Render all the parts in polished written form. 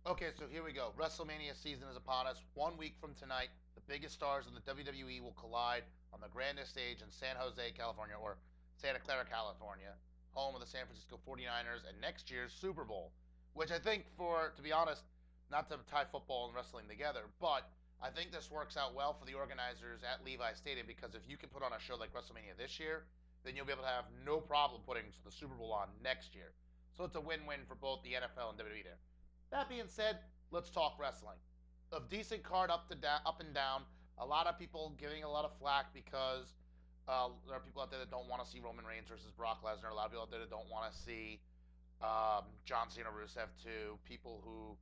Okay, so here we go. WrestleMania season is upon us. 1 week from tonight, the biggest stars in the WWE will collide on the grandest stage in San Jose, California, or Santa Clara, California, home of the San Francisco 49ers and next year's Super Bowl. Which I think, to be honest, not to tie football and wrestling together, but I think this works out well for the organizers at Levi Stadium because if you can put on a show like WrestleMania this year, then you'll be able to have no problem putting the Super Bowl on next year. So it's a win-win for both the NFL and WWE there. That being said, let's talk wrestling. A decent card up and down. A lot of people giving a lot of flack because there are people out there that don't want to see Roman Reigns versus Brock Lesnar. A lot of people out there that don't want to see John Cena Rusev too. People who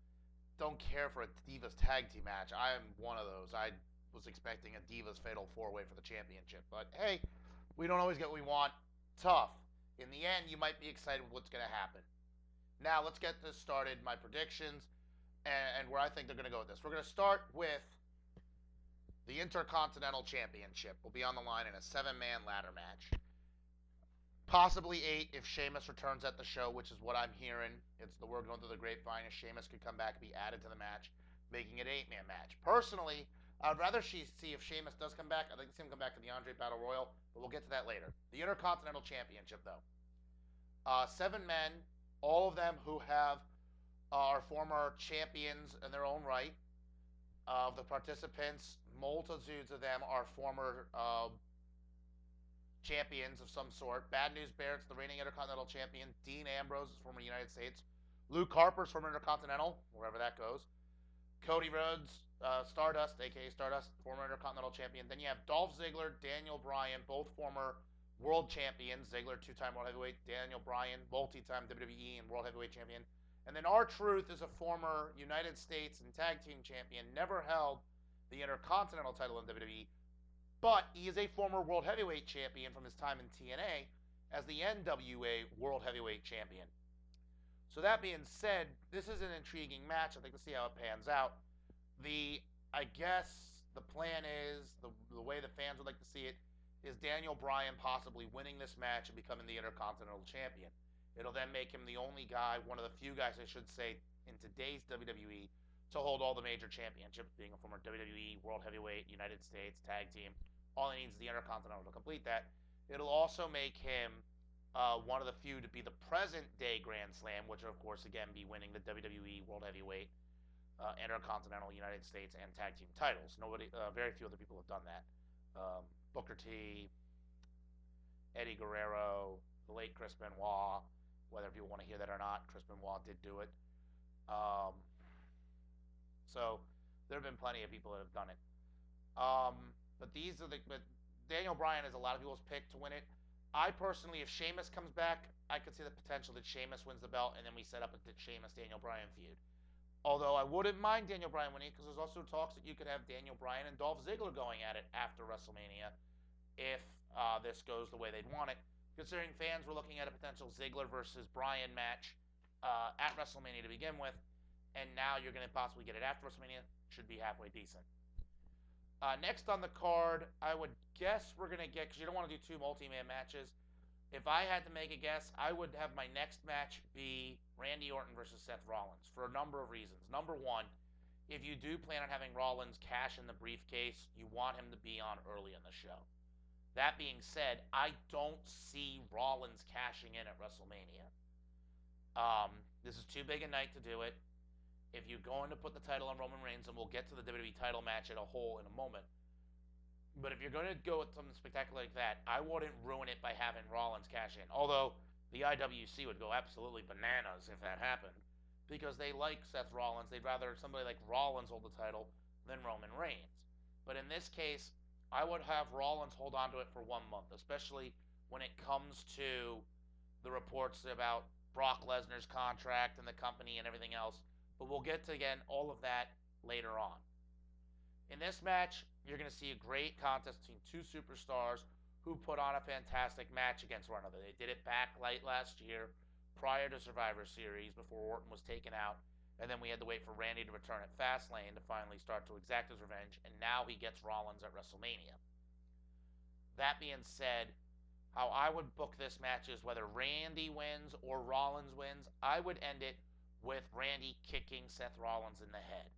don't care for a Divas tag team match. I am one of those. I was expecting a Divas Fatal 4-Way for the championship, but hey, we don't always get what we want. Tough. In the end, you might be excited with what's going to happen. Now let's get this started. My predictions and where I think they're going to go with this. We're going to start with the Intercontinental Championship. Will be on the line in a 7-man ladder match. Possibly 8 if Sheamus returns at the show, which is what I'm hearing. It's the word going through the grapevine. If Sheamus could come back and be added to the match, making it an 8-man match. Personally, I'd rather see if Sheamus does come back. I'd like to see him come back to the Andre Battle Royal, but we'll get to that later. The Intercontinental Championship, though. 7 men, all of them who have are former champions in their own right. Of the participants, multitudes of them are former champions of some sort. Bad News Barrett's the reigning Intercontinental Champion. Dean Ambrose is former United States. Luke Harper's former Intercontinental, wherever that goes. Cody Rhodes, Stardust, aka Stardust, former Intercontinental Champion. Then you have Dolph Ziggler, Daniel Bryan, both former World Champions. Ziggler, 2-time World Heavyweight. Daniel Bryan, multi-time WWE and World Heavyweight Champion. And then R-Truth is a former United States and Tag Team Champion. Never held the Intercontinental title in WWE, but he is a former World Heavyweight Champion from his time in TNA as the NWA World Heavyweight Champion. So that being said, this is an intriguing match. I'd like to see how it pans out. I guess the plan is the way the fans would like to see it is Daniel Bryan possibly winning this match and becoming the Intercontinental Champion. It'll then make him the only guy, one of the few guys I should say, in today's WWE to hold all the major championships, being a former WWE World Heavyweight, United States Tag Team. All he needs is the Intercontinental to complete that. It'll also make him one of the few to be the present day Grand Slam, which will, of course, again, be winning the WWE World Heavyweight, Intercontinental, United States, and Tag Team titles. Very few other people have done that. Booker T, Eddie Guerrero, the late Chris Benoit. Whether people want to hear that or not, Chris Benoit did do it. Um, so there have been plenty of people that have done it. But Daniel Bryan is a lot of people's pick to win it. I personally, if Sheamus comes back, I could see the potential that Sheamus wins the belt, and then we set up a Sheamus Daniel Bryan feud. Although I wouldn't mind Daniel Bryan winning, because there's also talks that you could have Daniel Bryan and Dolph Ziggler going at it after WrestleMania, if this goes the way they'd want it. Considering fans were looking at a potential Ziggler versus Bryan match at WrestleMania to begin with, and now you're going to possibly get it after WrestleMania, should be halfway decent. Next on the card, I would guess we're going to get, because you don't want to do 2 multi-man matches. If I had to make a guess, I would have my next match be Randy Orton versus Seth Rollins for a number of reasons. Number one, if you do plan on having Rollins cash in the briefcase, you want him to be on early in the show. That being said, I don't see Rollins cashing in at WrestleMania. This is too big a night to do it. If you're going to put the title on Roman Reigns, and we'll get to the WWE title match as a whole in a moment, but if you're going to go with something spectacular like that, I wouldn't ruin it by having Rollins cash in. Although the IWC would go absolutely bananas if that happened, because they like Seth Rollins. They'd rather somebody like Rollins hold the title than Roman Reigns. But in this case, I would have Rollins hold on to it for 1 month, especially when it comes to the reports about Brock Lesnar's contract and the company and everything else. But we'll get to, again, all of that later on. In this match, you're going to see a great contest between 2 superstars who put on a fantastic match against one another. They did it back late last year, prior to Survivor Series, before Orton was taken out. And then we had to wait for Randy to return at Fastlane to finally start to exact his revenge. And now he gets Rollins at WrestleMania. That being said, how I would book this match is whether Randy wins or Rollins wins, I would end it with Randy kicking Seth Rollins in the head.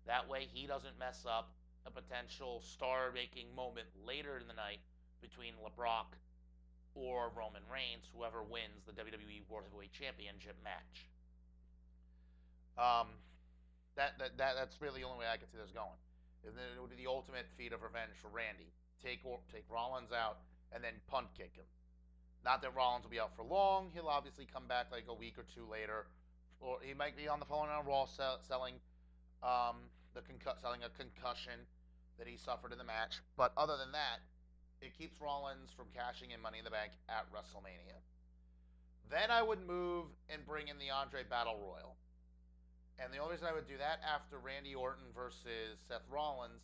That way he doesn't mess up a potential star-making moment later in the night between LeBrock or Roman Reigns, whoever wins the WWE World Heavyweight Championship match. Um, that's really the only way I can see this going. And then it would be the ultimate feat of revenge for Randy. Take Rollins out and then punt kick him. Not that Rollins will be out for long. He'll obviously come back like a week or two later, or he might be on the phone on Raw selling selling a concussion that he suffered in the match. But other than that, it keeps Rollins from cashing in Money in the Bank at WrestleMania. Then I would move and bring in the Andre Battle Royal. And the only reason I would do that after Randy Orton versus Seth Rollins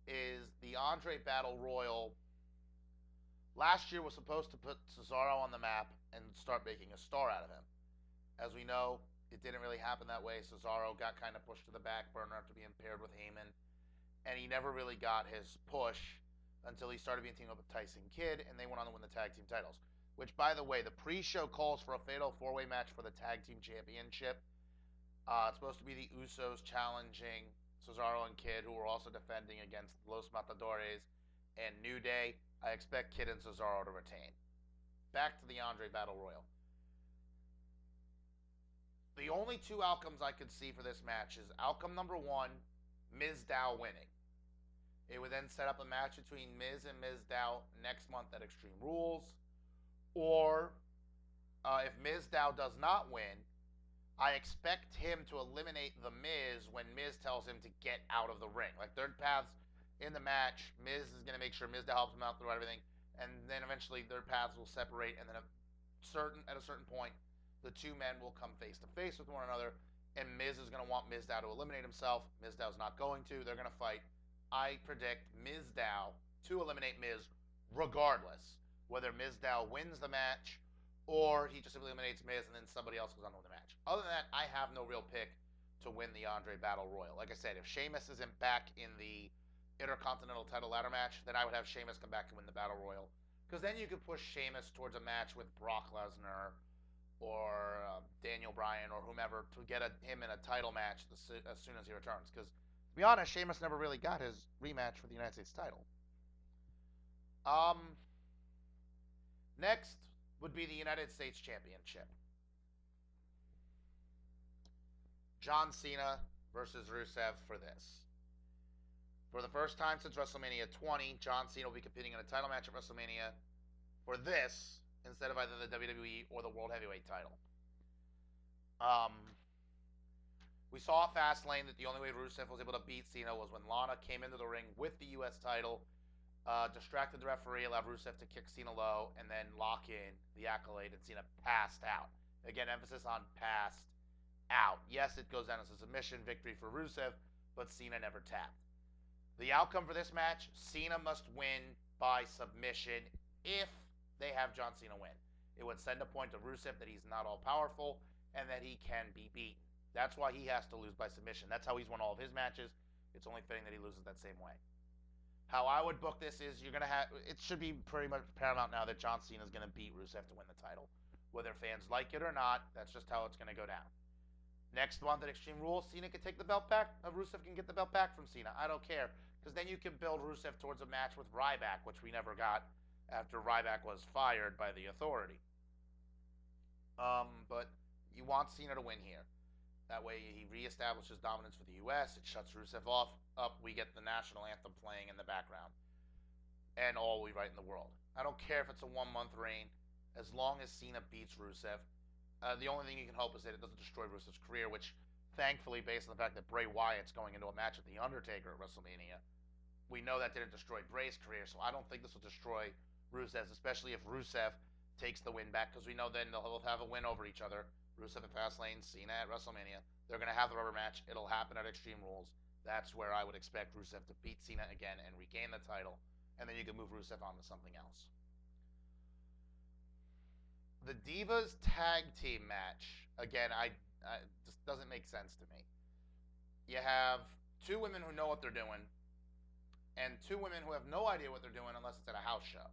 is the Andre Battle Royal last year was supposed to put Cesaro on the map and start making a star out of him. As we know, it didn't really happen that way. Cesaro got kind of pushed to the back burner after being paired with Heyman, and he never really got his push until he started being teamed up with Tyson Kidd, and they went on to win the tag team titles. Which, by the way, the pre-show calls for a fatal four-way match for the tag team championship. It's supposed to be the Usos challenging Cesaro and Kidd, who are also defending against Los Matadores and New Day. I expect Kidd and Cesaro to retain. Back to the Andre Battle Royal. The only two outcomes I could see for this match is outcome number one, Miz Dow winning. It would then set up a match between Miz and Miz Dow next month at Extreme Rules. Or if Miz Dow does not win, I expect him to eliminate The Miz when Miz tells him to get out of the ring. Like third paths in the match, Miz is going to make sure Miz Dow helps him out through everything, and then eventually their paths will separate, and then at a certain point, the two men will come face to face with one another, and Miz is going to want Miz Dow to eliminate himself. Miz Dow's not going to. They're going to fight. I predict Miz Dow to eliminate Miz regardless, whether Miz Dow wins the match or he just simply eliminates Miz and then somebody else goes on to win the match. Other than that, I have no real pick to win the Andre Battle Royal. Like I said, if Sheamus isn't back in the Intercontinental title ladder match, then I would have Sheamus come back and win the Battle Royal. Because then you could push Sheamus towards a match with Brock Lesnar or Daniel Bryan or whomever to get him in a title match as soon as he returns. Because, to be honest, Sheamus never really got his rematch for the United States title. Next would be the United States Championship. John Cena versus Rusev for this. For the first time since WrestleMania 20, John Cena will be competing in a title match at WrestleMania for this instead of either the WWE or the World Heavyweight title. We saw at Fastlane that the only way Rusev was able to beat Cena was when Lana came into the ring with the U.S. title, distracted the referee, allowed Rusev to kick Cena low, and then lock in the accolade, and Cena passed out. Again, emphasis on passed out. Yes, it goes down as a submission victory for Rusev, but Cena never tapped. The outcome for this match, Cena must win by submission if they have John Cena win. It would send a point to Rusev that he's not all-powerful and that he can be beaten. That's why he has to lose by submission. That's how he's won all of his matches. It's only fitting that he loses that same way. How I would book this is you're going to have, it should be pretty much paramount now that John Cena is going to beat Rusev to win the title. Whether fans like it or not, that's just how it's going to go down. Next month at Extreme Rules, Cena can take the belt back. Rusev can get the belt back from Cena. I don't care. Because then you can build Rusev towards a match with Ryback, which we never got after Ryback was fired by the Authority. But you want Cena to win here. That way he reestablishes dominance for the U.S. It shuts Rusev up. We get the national anthem playing in the background. And all we write in the world. I don't care if it's a 1-month reign. As long as Cena beats Rusev. The only thing you can hope is that it doesn't destroy Rusev's career, which, thankfully, based on the fact that Bray Wyatt's going into a match with The Undertaker at WrestleMania, we know that didn't destroy Bray's career, so I don't think this will destroy Rusev's, especially if Rusev takes the win back, because we know then they'll both have a win over each other. Rusev at Fastlane, Cena at WrestleMania. They're going to have the rubber match. It'll happen at Extreme Rules. That's where I would expect Rusev to beat Cena again and regain the title, and then you can move Rusev on to something else. The Divas Tag Team match, again, I just doesn't make sense to me. You have two women who know what they're doing, and two women who have no idea what they're doing unless it's at a house show.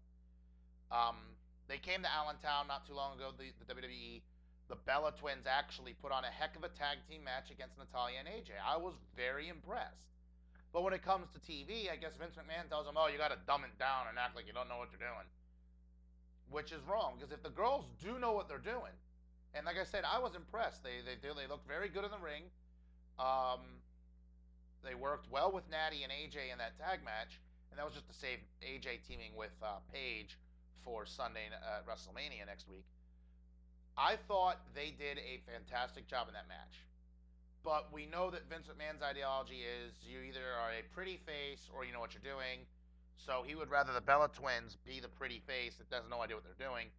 They came to Allentown not too long ago, the WWE. The Bella Twins actually put on a heck of a tag team match against Natalya and AJ. I was very impressed. But when it comes to TV, I guess Vince McMahon tells them, oh, you got to dumb it down and act like you don't know what you're doing. Which is wrong, because if the girls do know what they're doing, and like I said, I was impressed. They looked very good in the ring. They worked well with Natty and AJ in that tag match, and that was just to save AJ teaming with Paige for Sunday at WrestleMania next week. I thought they did a fantastic job in that match. But we know that Vince McMahon's ideology is you either are a pretty face or you know what you're doing. So he would rather the Bella Twins be the pretty face that doesn't know idea what they're doing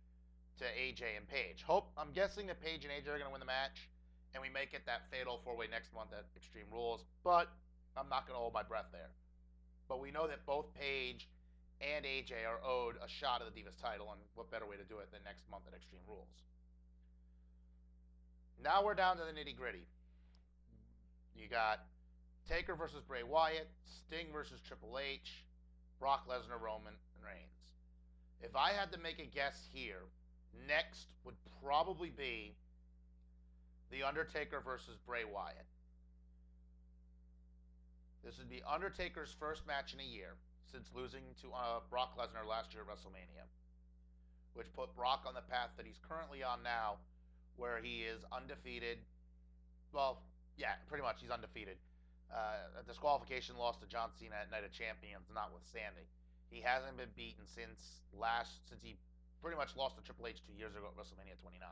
to AJ and Paige. I'm guessing that Paige and AJ are going to win the match, and we make it that fatal four-way next month at Extreme Rules. But I'm not going to hold my breath there. But we know that both Paige and AJ are owed a shot at the Divas title, and what better way to do it than next month at Extreme Rules? Now we're down to the nitty-gritty. You got Taker versus Bray Wyatt, Sting versus Triple H, Brock Lesnar, Roman Reigns. If I had to make a guess here, next would probably be The Undertaker versus Bray Wyatt. This would be Undertaker's first match in a year since losing to Brock Lesnar last year at WrestleMania, which put Brock on the path that he's currently on now, where he is undefeated. Well, yeah, pretty much he's undefeated. A disqualification loss to John Cena at Night of Champions notwithstanding. He hasn't been beaten since he pretty much lost to Triple H 2 years ago at WrestleMania 29.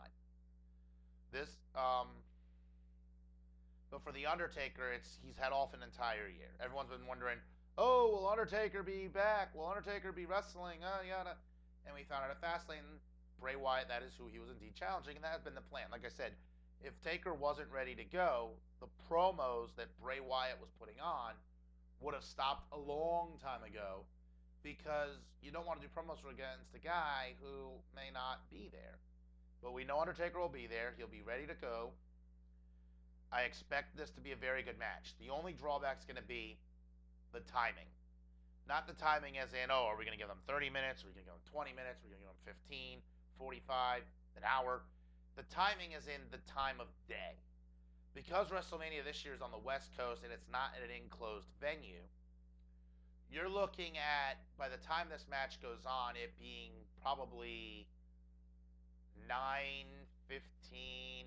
But for The Undertaker, he's had off an entire year. Everyone's been wondering, oh, will Undertaker be back? Will Undertaker be wrestling? Yada. And we found out at Fastlane, Bray Wyatt, that is who he was indeed challenging, and that has been the plan. Like I said, if Taker wasn't ready to go, the promos that Bray Wyatt was putting on would have stopped a long time ago, because you don't want to do promos against a guy who may not be there. But we know Undertaker will be there. He'll be ready to go. I expect this to be a very good match. The only drawback is going to be the timing. Not the timing as in, oh, are we going to give them 30 minutes? Are we going to give them 20 minutes? Are we going to give them 15, 45, an hour? The timing is in the time of day. Because WrestleMania this year is on the West Coast and it's not at an enclosed venue, you're looking at, by the time this match goes on, it being probably 9:15,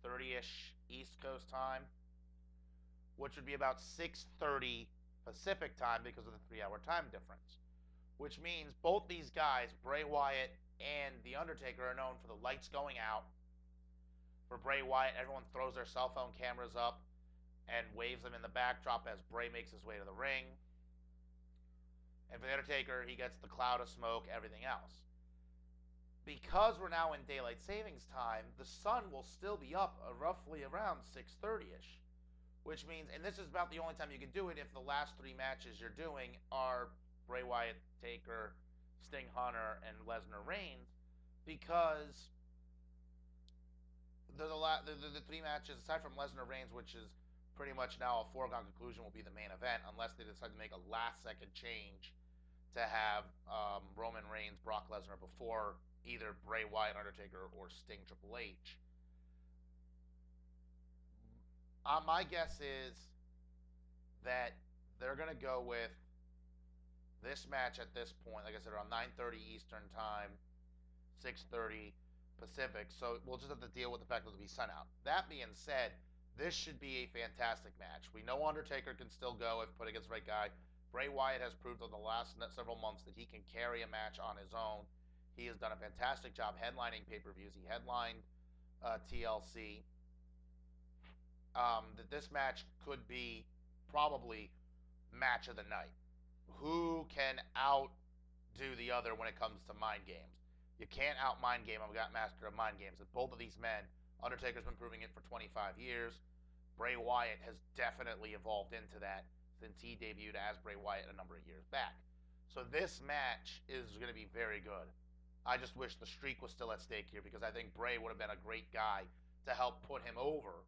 9:30-ish East Coast time, which would be about 6:30 Pacific time because of the 3-hour time difference. Which means both these guys, Bray Wyatt and The Undertaker, are known for the lights going out. For Bray Wyatt, everyone throws their cell phone cameras up and waves them in the backdrop as Bray makes his way to the ring. And for The Undertaker, he gets the cloud of smoke, everything else. Because we're now in daylight savings time, the sun will still be up roughly around 6:30-ish. Which means, and this is about the only time you can do it if the last 3 matches you're doing are Bray Wyatt, Taker, Sting, Hunter, and Lesnar, Reigns, because the 3 matches, aside from Lesnar, Reigns, which is pretty much now a foregone conclusion, will be the main event, unless they decide to make a last-second change to have Roman Reigns, Brock Lesnar before either Bray Wyatt, Undertaker, or Sting, Triple H. My guess is that they're going to go with this match at this point, like I said, around 9:30 Eastern Time, 6:30 Pacific. So we'll just have to deal with the fact that it'll be sun out. That being said, this should be a fantastic match. We know Undertaker can still go if put against the right guy. Bray Wyatt has proved over the last several months that he can carry a match on his own. He has done a fantastic job headlining pay-per-views. He headlined TLC. That this match could be probably match of the night. Who can outdo the other when it comes to mind games? You can't out mind game. I've got master of mind games. And both of these men, Undertaker's been proving it for 25 years. Bray Wyatt has definitely evolved into that since he debuted as Bray Wyatt a number of years back. So this match is going to be very good. I just wish the streak was still at stake here, because I think Bray would have been a great guy to help put him over.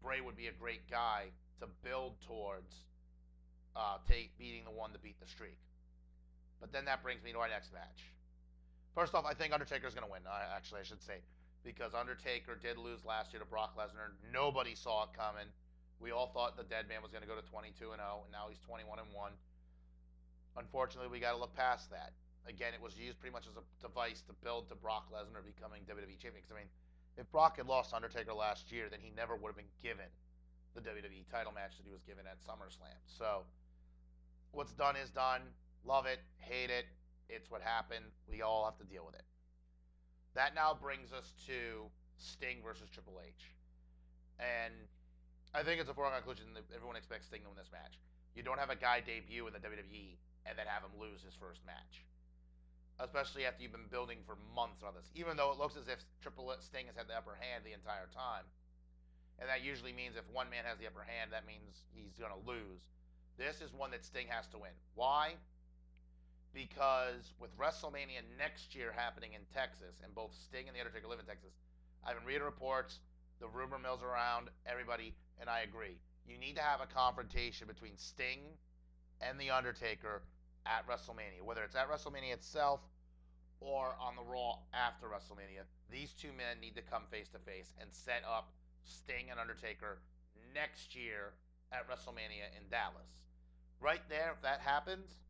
Bray would be a great guy to build towards beating the one to beat the streak. But then that brings me to our next match. First off, I think Undertaker's going to win. Actually, I should say. because Undertaker did lose last year to Brock Lesnar. Nobody saw it coming. We all thought the dead man was going to go to 22-0, and now he's 21-1. Unfortunately, we got to look past that. Again, it was used pretty much as a device to build to Brock Lesnar becoming WWE champion. Because, I mean, if Brock had lost Undertaker last year, then he never would have been given the WWE title match that he was given at SummerSlam. So, what's done is done. Love it, hate it. It's what happened. We all have to deal with it. That now brings us to Sting versus Triple H. And I think it's a foregone conclusion that everyone expects Sting to win this match. You don't have a guy debut in the WWE and then have him lose his first match. Especially after you've been building for months on this. Even though it looks as if Sting has had the upper hand the entire time. And that usually means if one man has the upper hand, that means he's going to lose. This is one that Sting has to win. Why? Because with WrestleMania next year happening in Texas, and both Sting and The Undertaker live in Texas, I've been reading reports, the rumor mills around, everybody, and I agree. You need to have a confrontation between Sting and The Undertaker at WrestleMania. Whether it's at WrestleMania itself or on the Raw after WrestleMania, these two men need to come face to face and set up Sting and Undertaker next year at WrestleMania in Dallas. Right there, if that happens,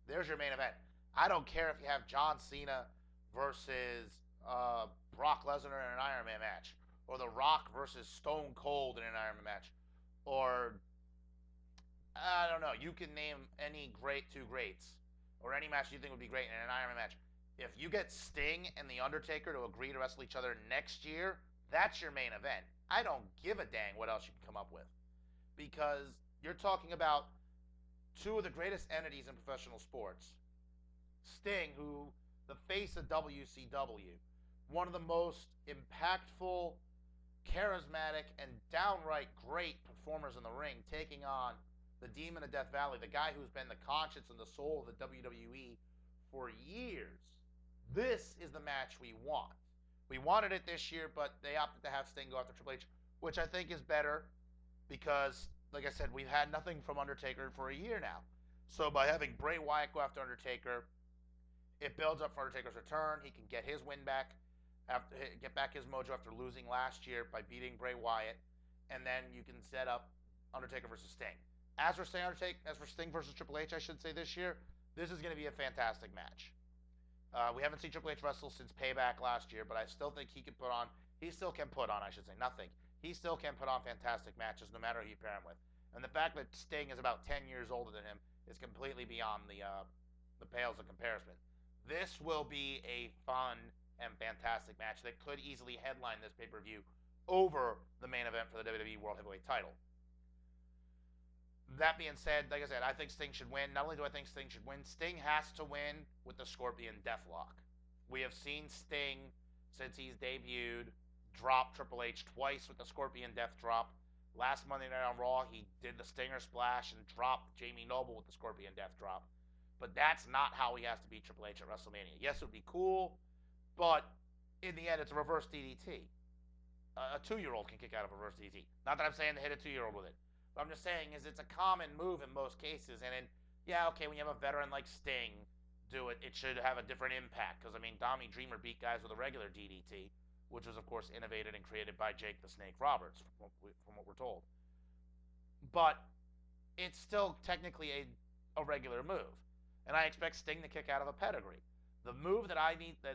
there's your main event. I don't care if you have John Cena versus Brock Lesnar in an Iron Man match, or The Rock versus Stone Cold in an Iron Man match, or I don't know. You can name any two greats, or any match you think would be great in an Iron Man match. If you get Sting and The Undertaker to agree to wrestle each other next year, that's your main event. I don't give a dang what else you can come up with, because you're talking about two of the greatest entities in professional sports. Sting, who the face of WCW, one of the most impactful, charismatic, and downright great performers in the ring, taking on the Demon of Death Valley, the guy who's been the conscience and the soul of the WWE for years. This is the match we want. We wanted it this year, but they opted to have Sting go after Triple H, which I think is better because, like I said, we've had nothing from Undertaker for a year now. So by having Bray Wyatt go after Undertaker, it builds up for Undertaker's return. He can get his win back, get back his mojo after losing last year by beating Bray Wyatt, and then you can set up Undertaker versus Sting. As for Sting versus Triple H, I should say this year, this is going to be a fantastic match. We haven't seen Triple H wrestle since Payback last year, but I still think he still can put on, he still can put on fantastic matches no matter who you pair him with. And the fact that Sting is about 10 years older than him is completely beyond the pales of comparison. This will be a fun and fantastic match that could easily headline this pay-per-view over the main event for the WWE World Heavyweight title. That being said, like I said, I think Sting should win. Not only do I think Sting should win, Sting has to win with the Scorpion Deathlock. We have seen Sting, since he's debuted, drop Triple H twice with the Scorpion Death Drop. Last Monday Night on Raw, he did the Stinger Splash and dropped Jamie Noble with the Scorpion Death Drop. But that's not how he has to beat Triple H at WrestleMania. Yes, it would be cool, but in the end, it's a reverse DDT. A 2-year-old can kick out of a reverse DDT. Not that I'm saying to hit a 2-year-old with it. What I'm just saying is it's a common move in most cases. And when you have a veteran like Sting do it, it should have a different impact. Because, I mean, Tommy Dreamer beat guys with a regular DDT, which was, of course, innovated and created by Jake the Snake Roberts, from what we're told. But it's still technically a regular move. And I expect Sting to kick out of a pedigree. The move that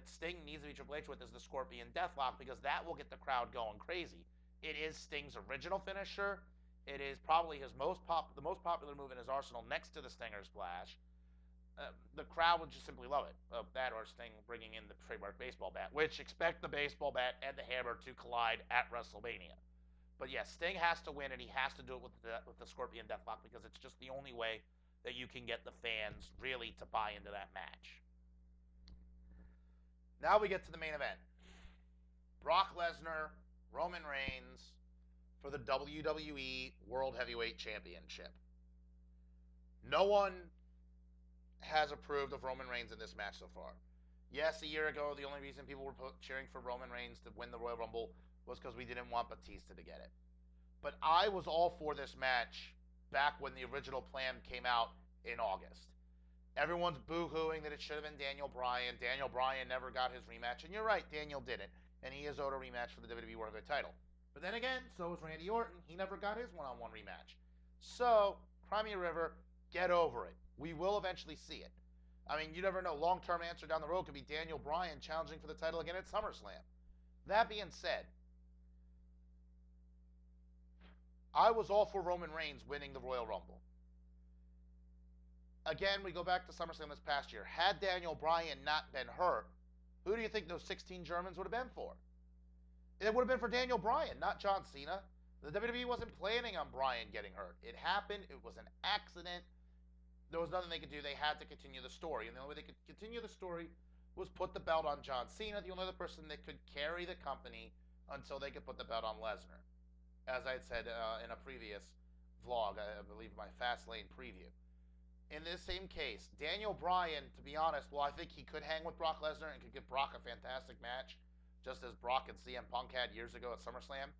Sting needs to be Triple H with is the Scorpion Deathlock, because that will get the crowd going crazy. It is Sting's original finisher. It is probably the most popular move in his arsenal next to the Stinger Splash. The crowd would just simply love it. That or Sting bringing in the trademark baseball bat, which expect the baseball bat and the hammer to collide at WrestleMania. But yes, Sting has to win, and he has to do it with the Scorpion Deathlock, because it's just the only way that you can get the fans really to buy into that match. Now we get to the main event. Brock Lesnar, Roman Reigns, for the WWE World Heavyweight Championship. No one has approved of Roman Reigns in this match so far. Yes, a year ago, the only reason people were cheering for Roman Reigns to win the Royal Rumble was because we didn't want Batista to get it. But I was all for this match back when the original plan came out in August. Everyone's boo-hooing that it should have been Daniel Bryan. Daniel Bryan never got his rematch. And you're right, Daniel didn't. and he is owed a rematch for the WWE World Heavyweight title. But then again, so is Randy Orton. He never got his one-on-one rematch. So, Crimea River, get over it. We will eventually see it. I mean, you never know. Long-term answer down the road could be Daniel Bryan challenging for the title again at SummerSlam. That being said, I was all for Roman Reigns winning the Royal Rumble. Again, we go back to SummerSlam this past year. Had Daniel Bryan not been hurt, who do you think those 16 Germans would have been for? It would have been for Daniel Bryan, not John Cena. The WWE wasn't planning on Bryan getting hurt. It happened. It was an accident. There was nothing they could do. They had to continue the story. And the only way they could continue the story was put the belt on John Cena, the only other person that could carry the company until they could put the belt on Lesnar. As I had said in a previous vlog, I believe my Fastlane preview. In this same case, Daniel Bryan, to be honest, well, I think he could hang with Brock Lesnar and could give Brock a fantastic match, just as Brock and CM Punk had years ago at SummerSlam.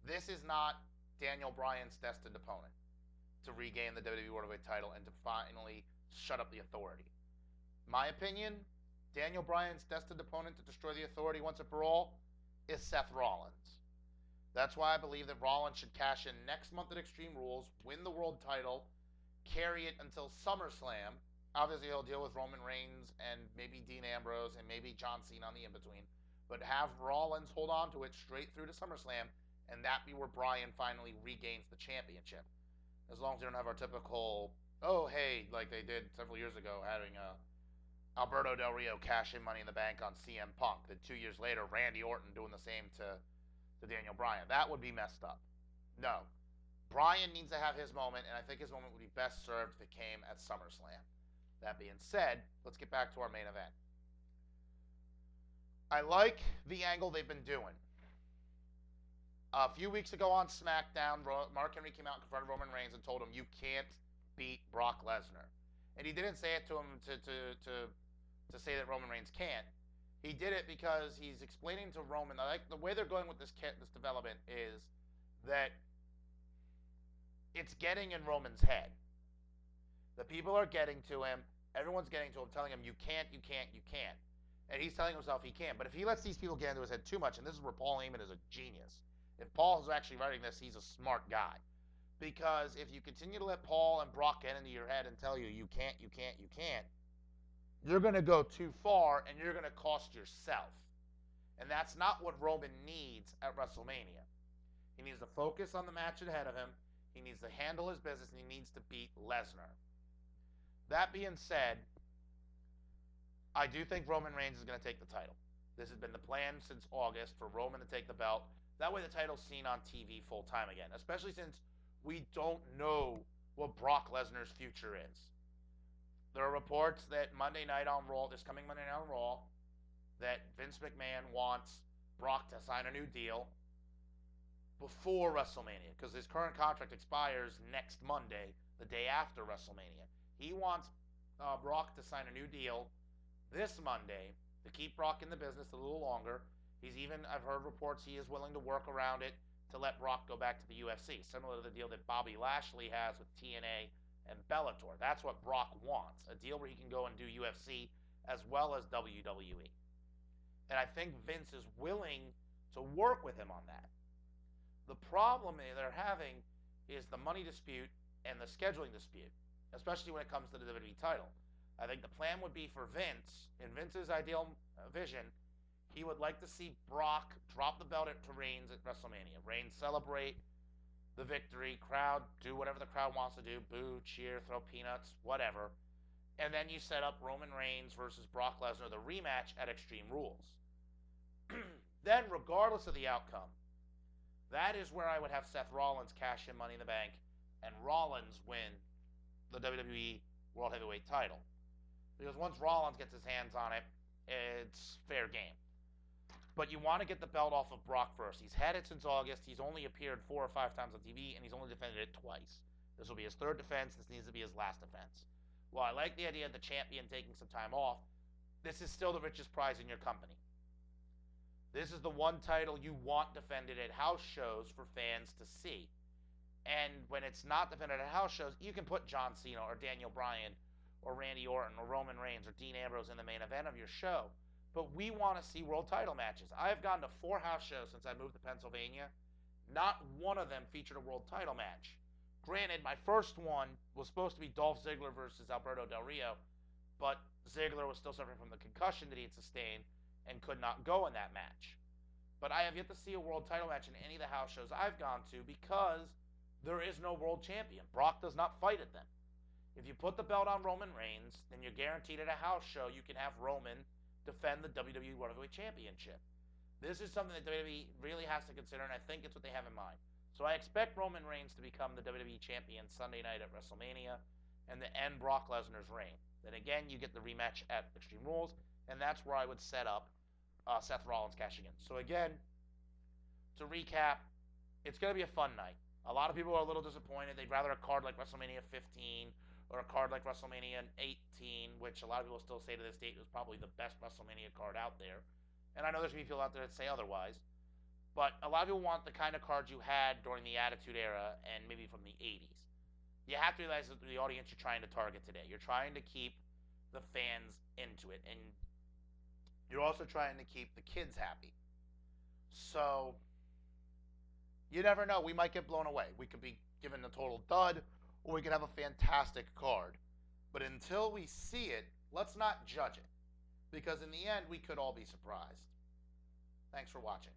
This is not Daniel Bryan's destined opponent to regain the WWE World Heavyweight title and to finally shut up the Authority. My opinion, Daniel Bryan's destined opponent to destroy the Authority once and for all is Seth Rollins. That's why I believe that Rollins should cash in next month at Extreme Rules, win the world title, carry it until SummerSlam. Obviously, he'll deal with Roman Reigns and maybe Dean Ambrose and maybe John Cena on the in-between. But have Rollins hold on to it straight through to SummerSlam, and that be where Bryan finally regains the championship. As long as they don't have our typical, oh, hey, like they did several years ago, having Alberto Del Rio cash in Money in the Bank on CM Punk. Then 2 years later, Randy Orton doing the same to Daniel Bryan. That would be messed up. No. Bryan needs to have his moment, and I think his moment would be best served if it came at SummerSlam. That being said, let's get back to our main event. I like the angle they've been doing. A few weeks ago on SmackDown, Mark Henry came out and confronted Roman Reigns and told him, you can't beat Brock Lesnar. And he didn't say it to him to say that Roman Reigns can't. He did it because he's explaining to Roman, like the way they're going with this development is that it's getting in Roman's head. The people are getting to him. Everyone's getting to him, telling him, you can't, you can't, you can't. And he's telling himself he can. But if he lets these people get into his head too much, and this is where Paul Heyman is a genius. If Paul is actually writing this, he's a smart guy. Because if you continue to let Paul and Brock get into your head and tell you, you can't, you can't, you can't, you're going to go too far, and you're going to cost yourself. And that's not what Roman needs at WrestleMania. He needs to focus on the match ahead of him. He needs to handle his business, and he needs to beat Lesnar. That being said, I do think Roman Reigns is going to take the title. This has been the plan since August for Roman to take the belt. That way the title's seen on TV full time again, especially since we don't know what Brock Lesnar's future is. There are reports that Monday night on Raw, this coming Monday night on Raw, that Vince McMahon wants Brock to sign a new deal before WrestleMania, because his current contract expires next Monday, the day after WrestleMania. He wants Brock to sign a new deal this Monday to keep Brock in the business a little longer. I've heard reports he is willing to work around it to let Brock go back to the UFC, similar to the deal that Bobby Lashley has with TNA and Bellator. That's what Brock wants, a deal where he can go and do UFC as well as WWE. And I think Vince is willing to work with him on that. The problem they're having is the money dispute and the scheduling dispute, especially when it comes to the WWE title. I think the plan would be for Vince, in Vince's ideal vision, he would like to see Brock drop the belt to Reigns at WrestleMania. Reigns celebrate the victory, crowd, do whatever the crowd wants to do, boo, cheer, throw peanuts, whatever. And then you set up Roman Reigns versus Brock Lesnar, the rematch at Extreme Rules. Then, regardless of the outcome, that is where I would have Seth Rollins cash in Money in the Bank and Rollins win the WWE World Heavyweight title. Because once Rollins gets his hands on it, it's fair game. But you want to get the belt off of Brock first. He's had it since August. He's only appeared 4 or 5 times on TV, and he's only defended it twice. This will be his 3rd defense. This needs to be his last defense. While I like the idea of the champion taking some time off, this is still the richest prize in your company. This is the one title you want defended at house shows for fans to see. And when it's not defended at house shows, you can put John Cena or Daniel Bryan or Randy Orton or Roman Reigns or Dean Ambrose in the main event of your show. But we want to see world title matches. I have gone to 4 house shows since I moved to Pennsylvania. Not one of them featured a world title match. Granted, my first one was supposed to be Dolph Ziggler versus Alberto Del Rio, but Ziggler was still suffering from the concussion that he had sustained and could not go in that match. But I have yet to see a world title match in any of the house shows I've gone to because there is no world champion. Brock does not fight at them. If you put the belt on Roman Reigns, then you're guaranteed at a house show you can have Roman defend the WWE World Heavyweight Championship. This is something that WWE really has to consider, and I think it's what they have in mind. So I expect Roman Reigns to become the WWE Champion Sunday night at WrestleMania and to end Brock Lesnar's reign. Then again, you get the rematch at Extreme Rules, and that's where I would set up Seth Rollins cashing in. So again, to recap, it's going to be a fun night. A lot of people are a little disappointed. They'd rather a card like WrestleMania 15 or a card like WrestleMania 18, which a lot of people still say to this date was probably the best WrestleMania card out there. And I know there's going to be people out there that say otherwise. But a lot of people want the kind of cards you had during the Attitude Era and maybe from the 80s. You have to realize that the audience you're trying to target today. You're trying to keep the fans into it. And you're also trying to keep the kids happy. So, you never know. We might get blown away. We could be given a total dud, or we could have a fantastic card. But until we see it, let's not judge it. Because in the end, we could all be surprised. Thanks for watching.